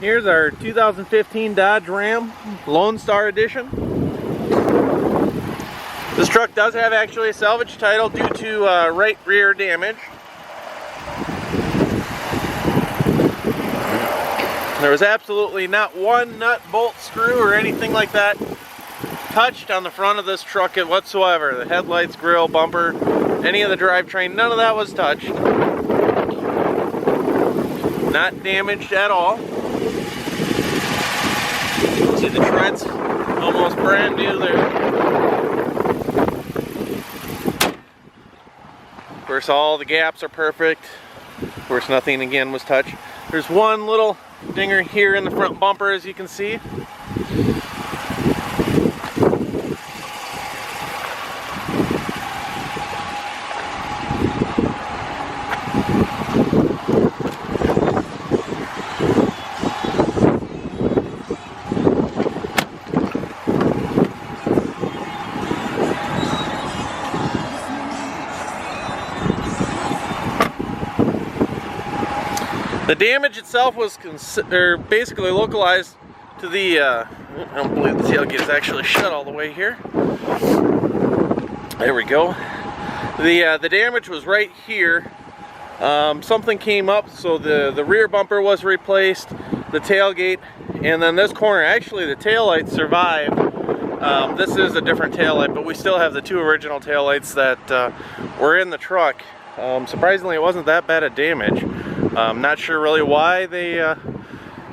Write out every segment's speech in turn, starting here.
Here's our 2015 Dodge Ram LoneStar Edition. This truck does have actually a salvage title due to right rear damage. There was absolutely not one nut, bolt, screw, or anything like that touched on the front of this truck whatsoever. The headlights, grill, bumper, any of the drivetrain, none of that was touched. Not damaged at all. See the treads, almost brand new there. Of course, all the gaps are perfect. Of course, nothing again was touched. There's one little dinger here in the front bumper, as you can see. The damage itself was basically localized to the, I don't believe the tailgate is actually shut all the way here. There we go. The damage was right here. Something came up, so the rear bumper was replaced, the tailgate, and then this corner, actually the taillight survived. This is a different taillight, but we still have the two original taillights that were in the truck. Surprisingly, it wasn't that bad of damage. I'm not sure really why they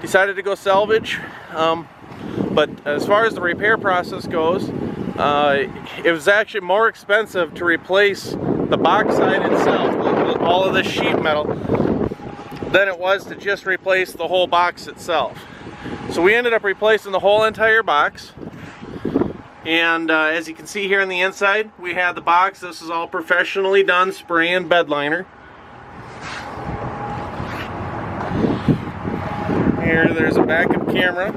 decided to go salvage, but as far as the repair process goes, it was actually more expensive to replace the box side itself, all of this sheet metal, than it was to just replace the whole box itself. So we ended up replacing the whole entire box, and as you can see here on the inside, we had the box. This is all professionally done spray and bed liner. Here, there's a backup camera.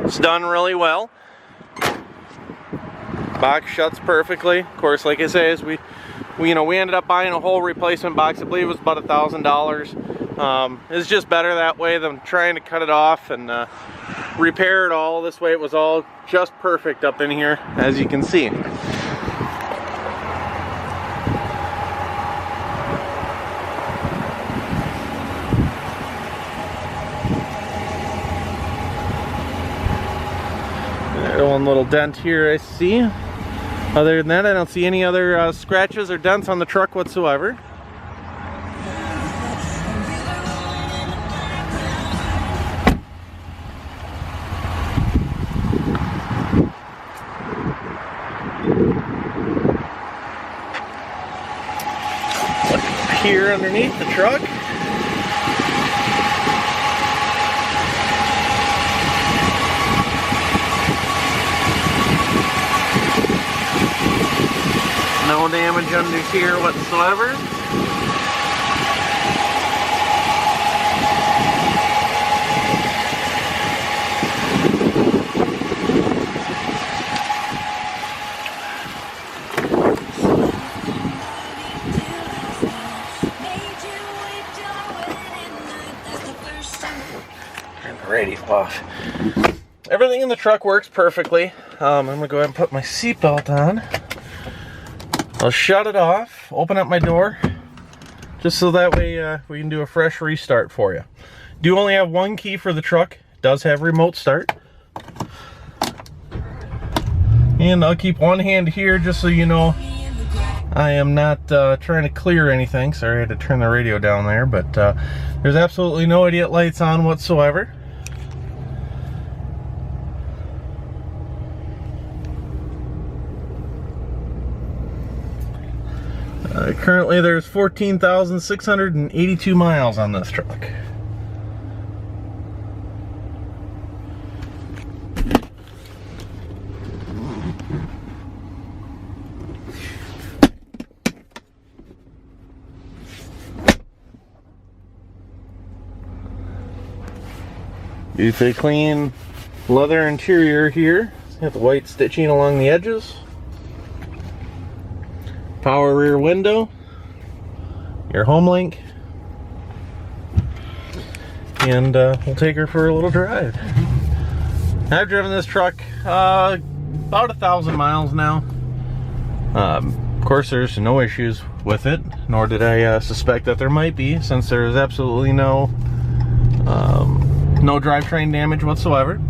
It's done really well. Box shuts perfectly. Of course, like I say, we ended up buying a whole replacement box. I believe it was about $1,000. It's just better that way than trying to cut it off and repair it all. This way, it was all just perfect up in here, as you can see. One little dent here I see. Other than that, I don't see any other scratches or dents on the truck whatsoever. Look here underneath the truck. No damage under here whatsoever. Turn the radio off. Everything in the truck works perfectly. I'm gonna go ahead and put my seatbelt on. I'll shut it off, open up my door, just so that way we can do a fresh restart for you. Do only have one key for the truck. It does have remote start. And I'll keep one hand here just so you know I am not trying to clear anything. Sorry, I had to turn the radio down there, but there's absolutely no idiot lights on whatsoever. Currently there's 14,682 miles on this truck. Beautifully clean leather interior here. Got the white stitching along the edges. Power rear window. Your home link, and we'll take her for a little drive. I've driven this truck about 1,000 miles now. Of course, there's no issues with it, nor did I suspect that there might be, since there is absolutely no drivetrain damage whatsoever.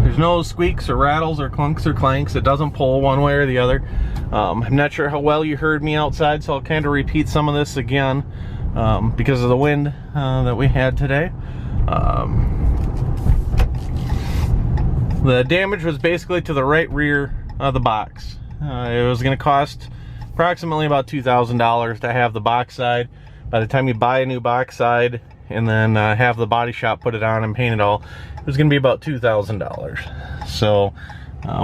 There's no squeaks or rattles or clunks or clanks. It doesn't pull one way or the other. I'm not sure how well you heard me outside, so I'll kind of repeat some of this again because of the wind that we had today. The damage was basically to the right rear of the box. It was going to cost approximately about $2,000 to have the box side. By the time you buy a new box side and then have the body shop put it on and paint it all, it was going to be about $2,000. So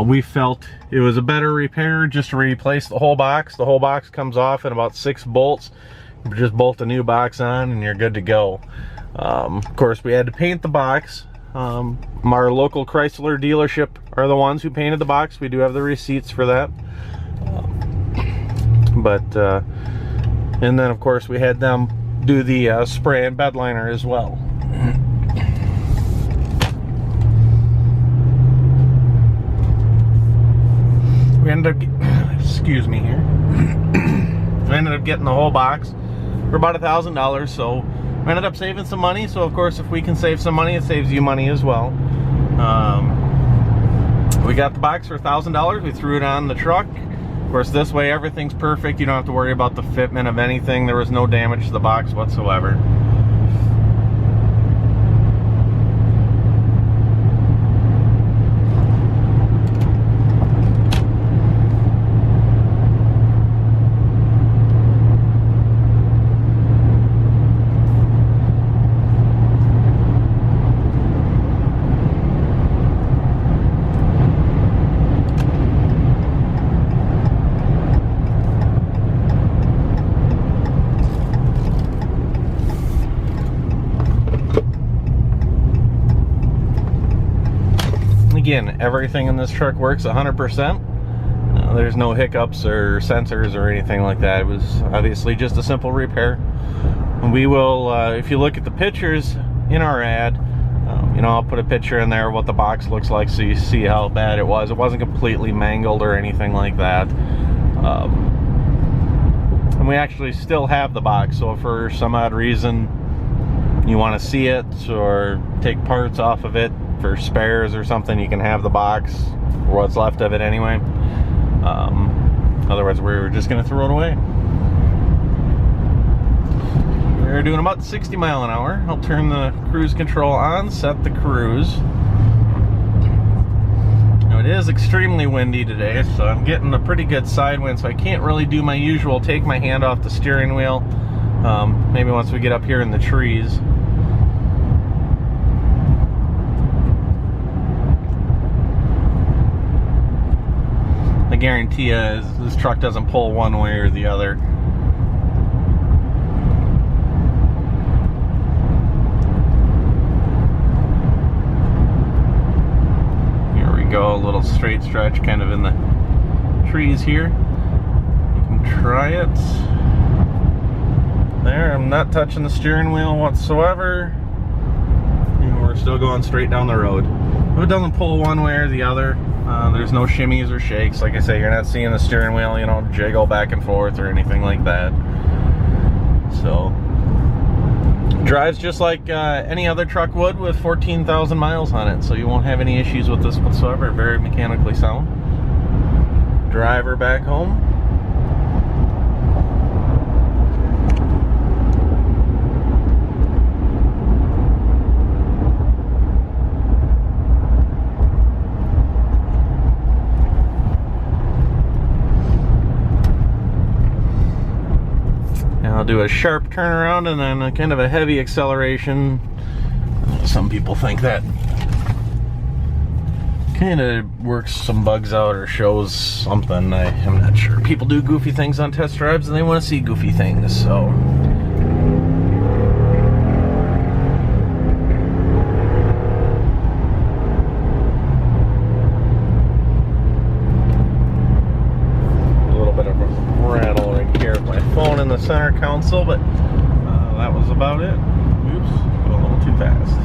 we felt it was a better repair just to replace the whole box. The whole box comes off in about 6 bolts. You just bolt a new box on and you're good to go. Of course, we had to paint the box. Our local Chrysler dealership are the ones who painted the box. We do have the receipts for that. And then of course we had them do the spray and bed liner as well. We ended up, excuse me here. We ended up getting the whole box for about $1,000, so we ended up saving some money. So of course, if we can save some money, it saves you money as well. We got the box for $1,000. We threw it on the truck. Of course, this way everything's perfect. You don't have to worry about the fitment of anything. There was no damage to the box whatsoever. Again, everything in this truck works 100%. There's no hiccups or sensors or anything like that. It was obviously just a simple repair. We will, if you look at the pictures in our ad, you know, I'll put a picture in there of what the box looks like so you see how bad it was. It wasn't completely mangled or anything like that. And we actually still have the box, so if for some odd reason you want to see it or take parts off of it for spares or something, you can have the box or what's left of it anyway. Otherwise, we're just going to throw it away. We're doing about 60 miles an hour. I'll turn the cruise control on, set the cruise. Now, it is extremely windy today, so I'm getting a pretty good side wind, so I can't really do my usual take my hand off the steering wheel. Maybe once we get up here in the trees. I guarantee you this truck doesn't pull one way or the other. Here we go, a little straight stretch kind of in the trees here. You can try it. There, I'm not touching the steering wheel whatsoever. And we're still going straight down the road. If it doesn't pull one way or the other, there's no shimmies or shakes. Like I say, you're not seeing the steering wheel, you know, jiggle back and forth or anything like that. So, drives just like any other truck would with 14,000 miles on it. So you won't have any issues with this whatsoever. Very mechanically sound. Driver back home. I'll do a sharp turnaround and then a kind of a heavy acceleration. Some people think that kind of works some bugs out or shows something. I'm not sure. People do goofy things on test drives and they want to see goofy things, so. A little bit of a rattle right here with my phone in the center console, but that was about it. Oops, going a little too fast.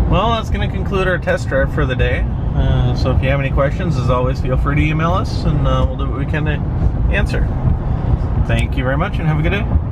Well, that's going to conclude our test drive for the day. So if you have any questions, as always, feel free to email us, and we'll do what we can to answer. Thank you very much, and have a good day.